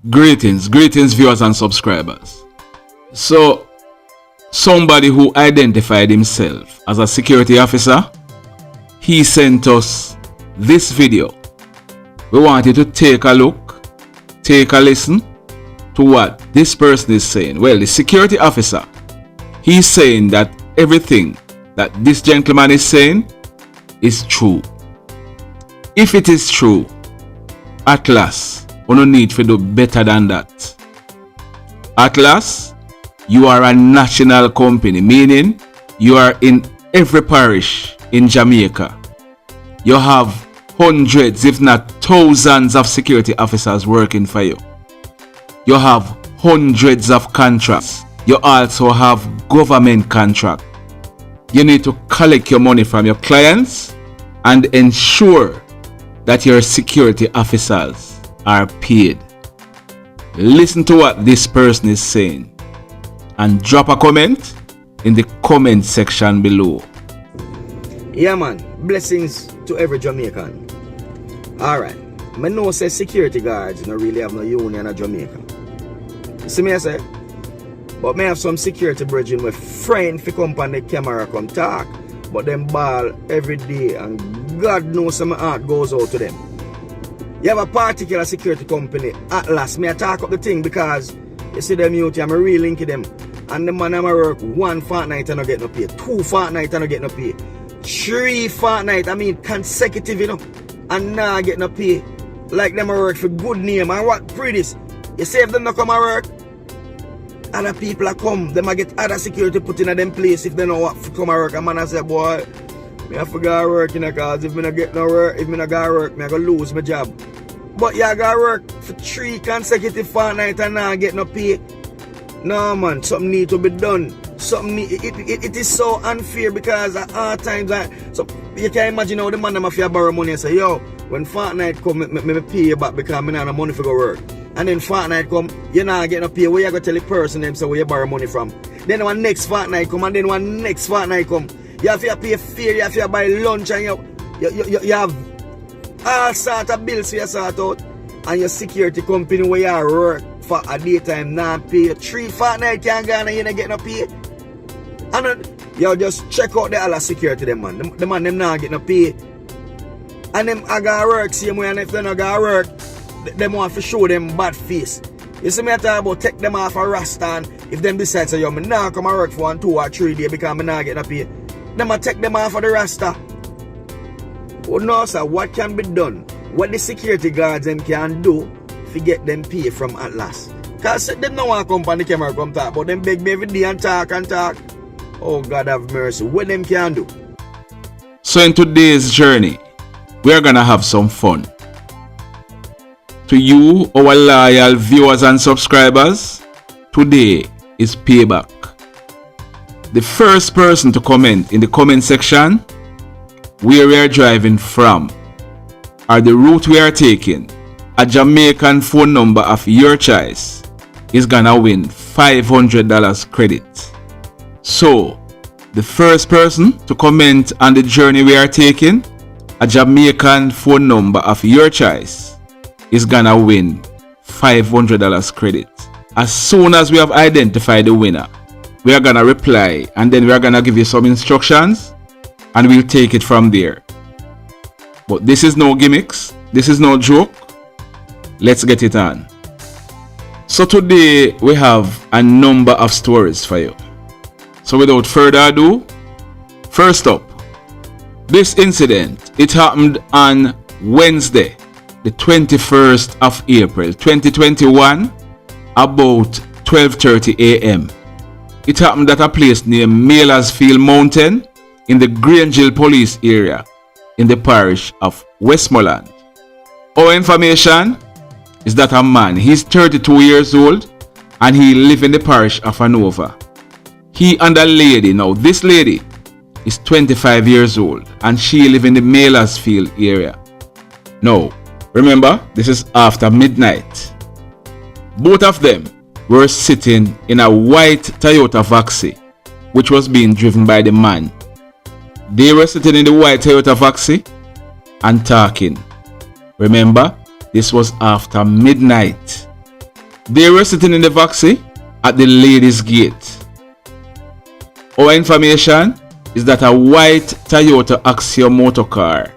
Greetings viewers and subscribers. So, somebody who identified himself as a security officer, he sent us this video. We want you to take a look, take a listen to what this person is saying. Well, the security officer, he's saying that everything that this gentleman is saying is true. If it is true, at last, we no need to do better than that. Atlas, you are a national company, meaning you are in every parish in Jamaica. You have hundreds, if not thousands of security officers working for you. You have hundreds of contracts. You also have government contract. You need to collect your money from your clients and ensure that your security officers are paid. Listen to what this person is saying and drop a comment in the comment section below. Yeah man, blessings to every Jamaican. Alright, I know say security guards don't really have no union in Jamaica. See me I say? But me have some security brethren with friend fi come on the camera come talk, but them ball every day and God knows some heart goes out to them. You have a particular security company, Atlas. Me I talk up the thing because you see them youth, I'm really linking them. And the man I'm work 1 fortnight and I get no pay, 2 fortnight and I get no pay, 3 fortnight, I mean consecutive, you know, and now I get no pay. Like them I work for good name. And what pretty this? You say if them not come to work, other people are come, them I get other security put in them place if they know what to come to work. And man I say, boy, me I forgot work in a cause if me not get no work, if me not got work, me I go lose my job. But you got work for 3 consecutive fortnight and now get no pay. No man, something need to be done. It is so unfair because at all times so you can imagine how the man them have borrow money and say, yo, when fortnight come, me pay you back because me not have money for go work. And then fortnight come, you not get no pay. Where you go tell the person them say where you borrow money from. Then when next fortnight come and then when next fortnight come, you have to pay fare, you have to buy lunch and you have all sort of bills for you sort out. And your security company where you work for a daytime not pay you 3 fortnight can't go and you not get no pay. And then you just check out the other security them man. The man them not get no pay. And them I got work same way, and if they not got work, them want to show them bad face. You see me I talk about take them off a rasta, and if them decide say yo me nah come and work for 1, 2 or 3 days because me not get no pay, them I take them off of the rasta. Oh no sir, what can be done? What the security guards them can do to get them pay from Atlas? Cause them no want to come on the camera come talk, but them beg me every day and talk and talk. Oh God have mercy, what them can do? So in today's journey, we are gonna have some fun. To you, our loyal viewers and subscribers, today is Payback. The first person to comment in the comment section where we are driving from or the route we are taking, a Jamaican phone number of your choice is gonna win $500 credit. So, the first person to comment on the journey we are taking, a Jamaican phone number of your choice is gonna win $500 credit. As soon as we have identified the winner, we are gonna reply and then we are gonna give you some instructions and we'll take it from there. But this is no gimmicks, this is no joke. Let's get it on. So today we have a number of stories for you. So without further ado, first up, this incident, it happened on Wednesday, the 21st of April 2021, about 12:30 a.m. It happened at a place near Meliesa Mountain in the Grangeville police area in the parish of Westmoreland. Our information is that a man, he's 32 years old and he lives in the parish of Hanover. He and a lady, now this lady is 25 years old and she lives in the Meliesa area. Now, remember, this is after midnight. Both of them were sitting in a white Toyota Vaxi, which was being driven by the man. They were sitting in the white Toyota Vaxi and talking. Remember, this was after midnight. They were sitting in the vaxi at the ladies' gate. Our information is that a white Toyota Axio motor car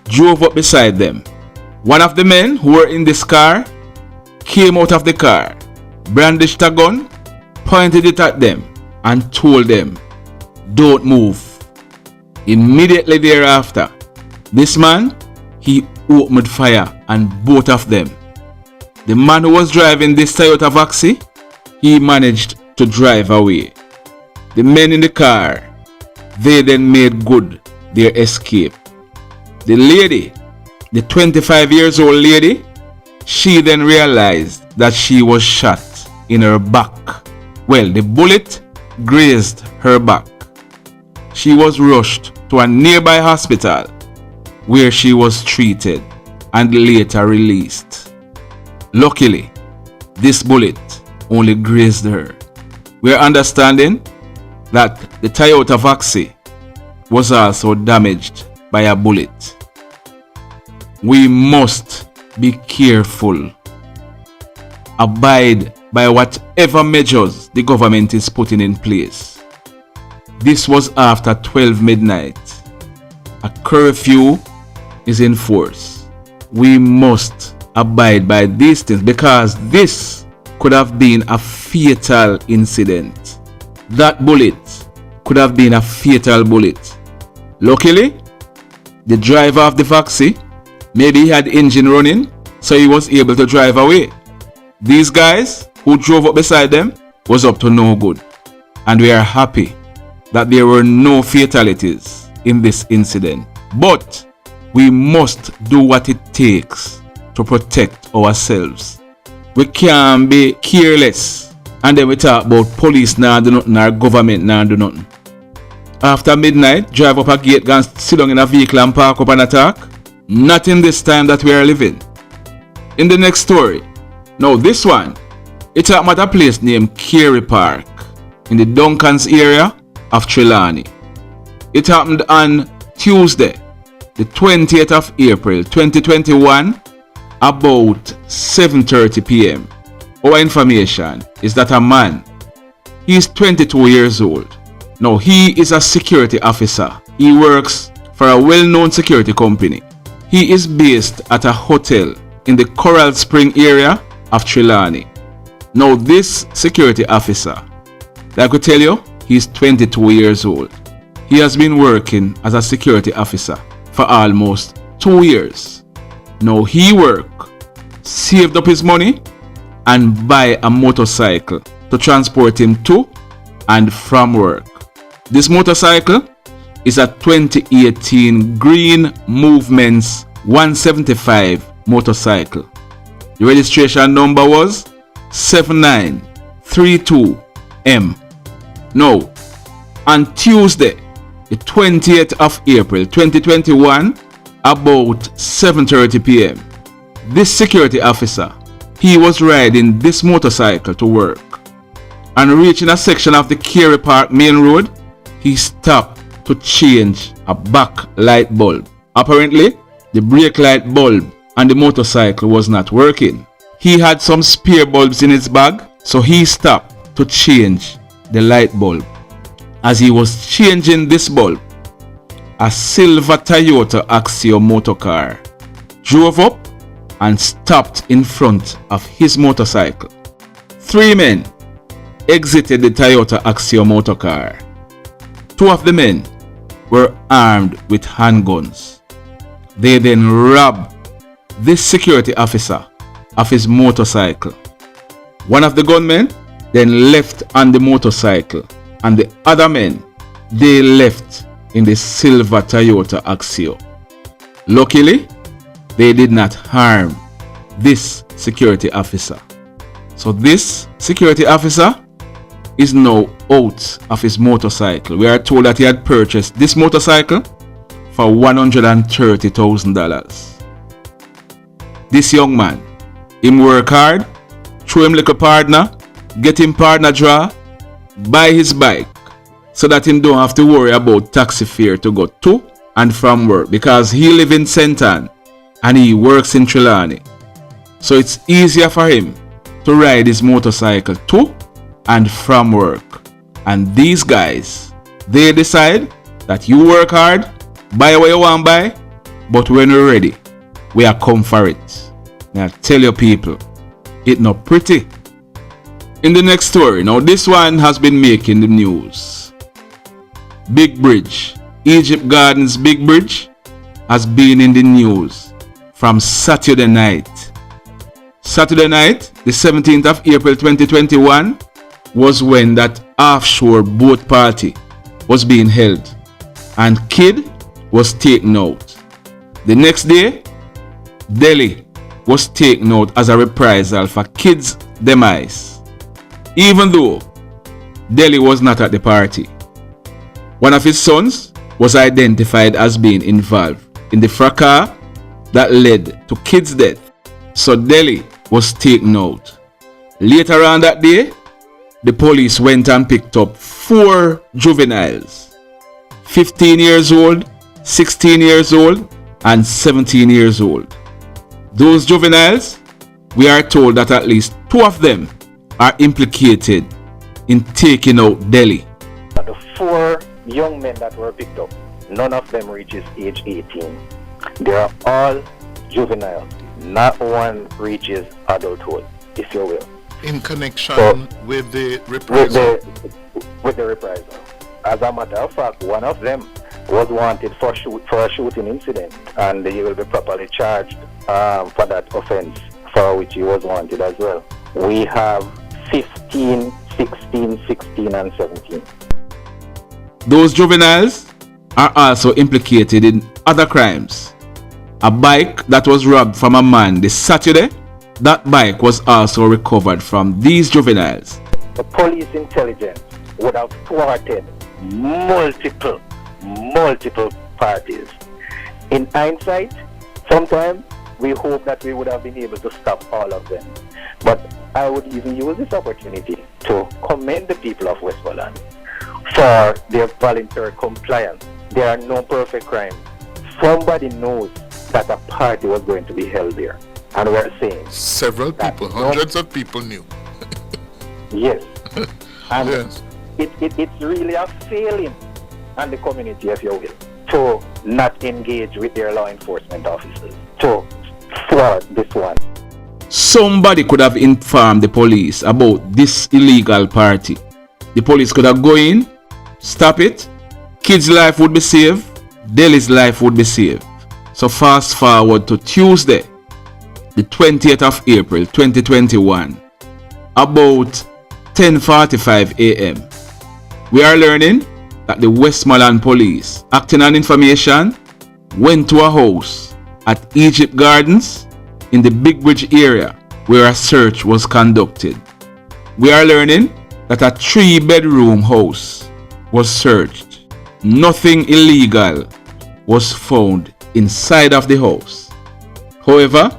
drove up beside them. One of the men who were in this car came out of the car, brandished a gun, pointed it at them, and told them, "Don't move." Immediately thereafter, this man, he opened fire on both of them. The man who was driving this Toyota Vaxi, he managed to drive away. The men in the car, they then made good their escape. The lady, the 25 years old lady, she then realized that she was shot in her back. Well, the bullet grazed her back. She was rushed to a nearby hospital where she was treated and later released. Luckily, this bullet only grazed her. We are understanding that the Toyota Vaxi was also damaged by a bullet. We must be careful. Abide by whatever measures the government is putting in place. This was after 12 midnight. A curfew is in force. We must abide by these things because this could have been a fatal incident. That bullet could have been a fatal bullet. Luckily, the driver of the Vaxi, maybe he had engine running, so he was able to drive away. These guys who drove up beside them was up to no good. And we are happy that there were no fatalities in this incident. But we must do what it takes to protect ourselves. We can't be careless and then we talk about police now do nothing or government now do nothing. After midnight, drive up a gate and sit down in a vehicle and park up and attack? Not in this time that we are living. In the next story, now this one, it's at a place named Kirlew Park in the Duncans area of Trelawney. It happened on Tuesday, the 20th of April 2021, about 7:30 p.m. Our information is that a man, he is 22 years old. Now he is a security officer. He works for a well-known security company. He is based at a hotel in the Coral Spring area of Trelawney. Now this security officer, like I could tell you, he is 22 years old. He has been working as a security officer for almost 2 years. Now he saved up his money and buy a motorcycle to transport him to and from work. This motorcycle is a 2018 Green Movements 175 motorcycle. The registration number was 7932M. Now, on Tuesday, the 20th of April 2021, about 7:30 p.m., this security officer, he was riding this motorcycle to work. And reaching a section of the Kirlew Park main road, he stopped to change a back light bulb. Apparently, the brake light bulb on the motorcycle was not working. He had some spare bulbs in his bag, so he stopped to change the light bulb. As he was changing this bulb, a silver Toyota Axio motor car drove up and stopped in front of his motorcycle. 3 men exited the Toyota Axio motor car. 2 of the men were armed with handguns. They then robbed this security officer of his motorcycle. One of the gunmen then left on the motorcycle, and the other men, they left in the silver Toyota Axio. Luckily, they did not harm this security officer. So this security officer is now out of his motorcycle. We are told that he had purchased this motorcycle for $130,000. This young man, him work hard, throw him like a partner, get him partner draw, buy his bike so that him don't have to worry about taxi fare to go to and from work, because he live in Banton and he works in Trelawney. So it's easier for him to ride his motorcycle to and from work. And these guys, they decide that you work hard, buy what you want buy, but when we're ready, we are come for it. Now tell your people, it not pretty. In the next story, now this one has been making the news. Big Bridge, Egypt Gardens Big Bridge has been in the news from Saturday night. Saturday night, the 17th of April 2021, was when that offshore boat party was being held and Kid was taken out. The next day, Delhi was taken out as a reprisal for Kid's demise, even though Delhi was not at the party. One of his sons was identified as being involved in the fracas that led to Kid's death, so Delhi was taken out. Later on that day, the police went and picked up 4 juveniles, 15 years old, 16 years old, and 17 years old. Those juveniles, we are told that at least 2 of them are implicated in taking out Delhi. The 4 young men that were picked up, none of them reaches age 18. They are all juveniles. Not one reaches adulthood, if you will. In connection with the reprisal? With the reprisal. As a matter of fact, one of them was wanted for a shooting incident, and he will be properly charged for that offense for which he was wanted as well. We have 15, 16, 16, and 17. Those juveniles are also implicated in other crimes. A bike that was robbed from a man this Saturday, that bike was also recovered from these juveniles. The police intelligence would have thwarted multiple parties. In hindsight, sometimes we hope that we would have been able to stop all of them. But I would even use this opportunity to commend the people of Westmoreland for their voluntary compliance. There are no perfect crimes. Somebody knows that a party was going to be held there. And we're saying several people, hundreds of people knew. Yes. And yes. It's really a failing on the community, if you will, to not engage with their law enforcement officers, to thwart this one. Somebody could have informed the police about this illegal party. The police could have gone in, stop it, kids' life would be saved, Delhi's life would be saved. So fast forward to Tuesday, the 20th of April 2021, about 10:45 a.m. We are learning that the Westmoreland police, acting on information, went to a house at Egypt Gardens in the Big Bridge area where a search was conducted. We are learning that a 3-bedroom house was searched. Nothing illegal was found inside of the house. However,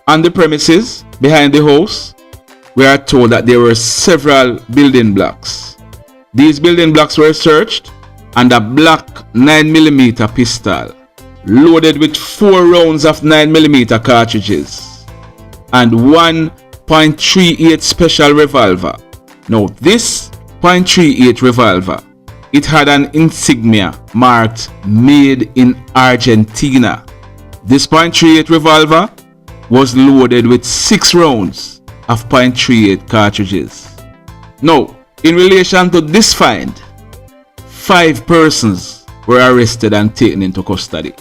on the premises behind the house, we are told that there were several building blocks. These building blocks were searched and a black 9mm pistol loaded with 4 rounds of 9mm cartridges and 1.38 special revolver. Now this .38 revolver, it had an insignia marked "Made in Argentina." This .38 revolver was loaded with 6 rounds of .38 cartridges. Now, in relation to this find, 5 persons were arrested and taken into custody.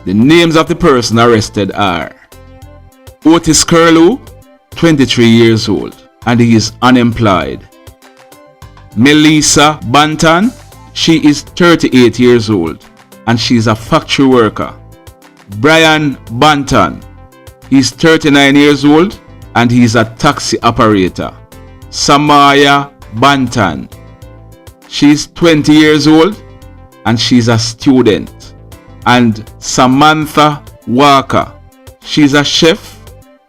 The names of the person arrested are Otis Kirlew, 23 years old, and he is unemployed. Meliesa Banton, she is 38 years old, and she is a factory worker. Bryan Banton, he is 39 years old, and he is a taxi operator. Samoya Banton, she is 20 years old, and she is a student. And Samantha Walker, she is a chef,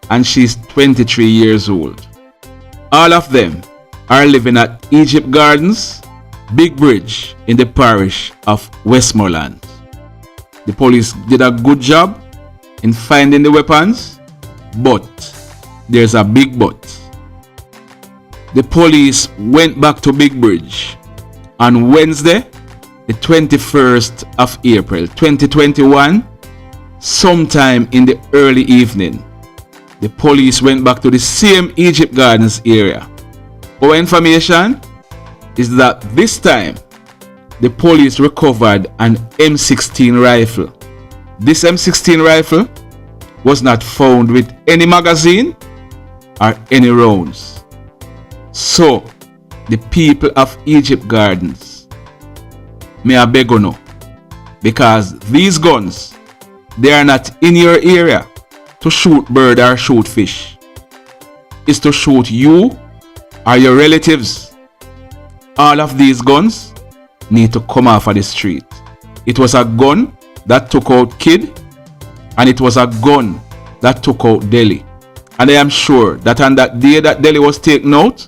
and she is 23 years old. All of them are living at Egypt Gardens, Big Bridge in the parish of Westmoreland. The police did a good job in finding the weapons, but there's a big but. The police went back to Big Bridge on Wednesday, the 21st of April 2021, sometime in the early evening. The police went back to the same Egypt Gardens area. Our information is that this time the police recovered an M16 rifle. This M16 rifle was not found with any magazine or any rounds. So, the people of Egypt Gardens, may I beg you no, because these guns, they are not in your area to shoot bird or shoot fish. It's to shoot you or your relatives. All of these guns need to come off of the street. It was a gun that took out Kid, and it was a gun that took out Delhi. And I am sure that on that day that Delhi was taken out,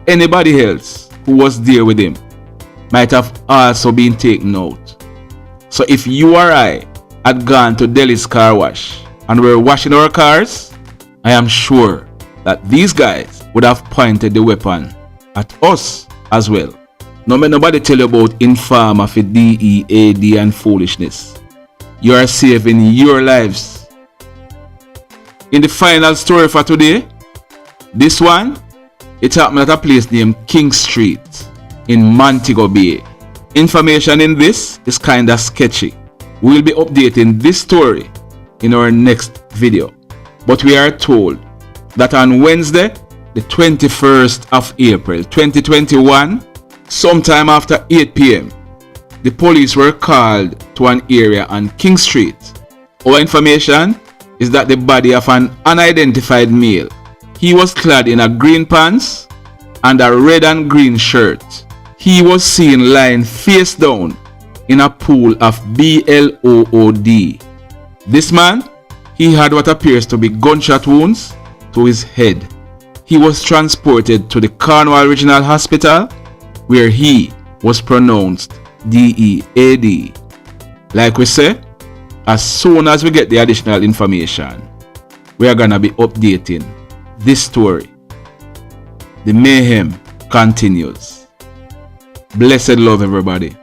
anybody else who was there with him might have also been taken out. So if you or I had gone to Delhi's car wash and were washing our cars, I am sure that these guys would have pointed the weapon at us as well. No may nobody tell you about informer for DEAD and foolishness. You are saving your lives. In the final story for today, this one, it happened at a place named King Street in Montego Bay. Information in this is kinda sketchy. We'll be updating this story in our next video. But we are told that on Wednesday, the 21st of April 2021, sometime after 8 p.m., the police were called to an area on King Street. Our information is that the body of an unidentified male. He was clad in a green pants and a red and green shirt. He was seen lying face down in a pool of blood. This man, he had what appears to be gunshot wounds to his head. He was transported to the Cornwall Regional Hospital where he was pronounced DEAD. Like we say, as soon as we get the additional information, we are gonna be updating this story. The mayhem continues. Blessed love, everybody.